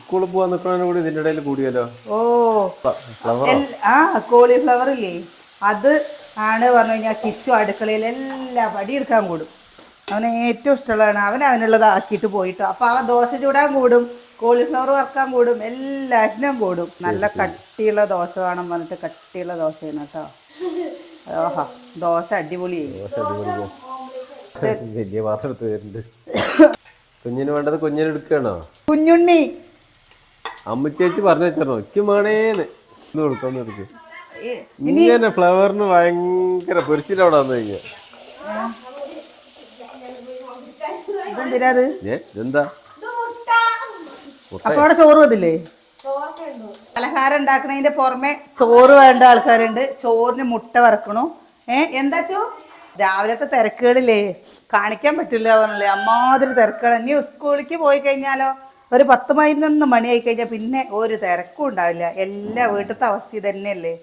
സ്കൂളിൽ പോവാൻ നിൽക്കണ കൂടി ഇതിന്റെ ഇടയിൽ കൂടിയല്ലോ. ഓ ആ കോളിഫ്ലവർ ഇല്ലേ, അത് ആണ് പറഞ്ഞു കഴിഞ്ഞാൽ കിച്ചു അടുക്കളയിൽ എല്ലാം പടിയെടുക്കാൻ കൂടും. അവന് ഏറ്റവും ഇഷ്ടമുള്ളതാണ്. അവനുള്ളത് ആക്കിയിട്ട് പോയിട്ടോ. അപ്പൊ അവൻ ദോശ ചൂടാൻ കൂടും, കോളിഫ്ലവർ വറക്കാൻ കൂടും, എല്ലാറ്റിനും കൂടും. നല്ല കട്ടിയുള്ള ദോശ വേണം പറഞ്ഞിട്ട് കട്ടിയുള്ള ദോശയാണ് കേട്ടോ. ഓഹോ, ദോശ അടിപൊളിയായി. വലിയ പാത്രം എടുത്ത് വരുന്നുണ്ട്. കുഞ്ഞിന് വേണ്ടത് കുഞ്ഞിന് എടുക്കണോ? കുഞ്ഞുണ്ണി അമ്മ ചേച്ചി പറഞ്ഞു വെച്ചോ എനിക്ക് വേണേന്ന് കൊടുക്കാന്ന് എടുക്ക്. ഇങ്ങനെ ഫ്ലവറിന് ഭയങ്കര പൊരിച്ചിലവിടെ വന്നു കഴിഞ്ഞാ ഇതെന്താ അപ്പൊ അവിടെ ചോറ് വന്നില്ലേ? പലഹാരം ഉണ്ടാക്കണതിന്റെ പുറമെ ചോറ് വേണ്ട ആൾക്കാരുണ്ട്. ചോറിന് മുട്ട വറക്കണു. എന്താച്ചോ രാവിലത്തെ തിരക്കുകളില്ലേ, കാണിക്കാൻ പറ്റില്ല പറഞ്ഞല്ലേ, അമ്മാതിരി തിരക്കുകൾ. ഇനി സ്കൂളിലേക്ക് പോയി കഴിഞ്ഞാലോ ഒരു 10-11 മണിയായി കഴിഞ്ഞാൽ പിന്നെ ഒരു തിരക്കും ഉണ്ടാവില്ല. എല്ലാ വീട്ടിലത്തെ അവസ്ഥ തന്നെയല്ലേ.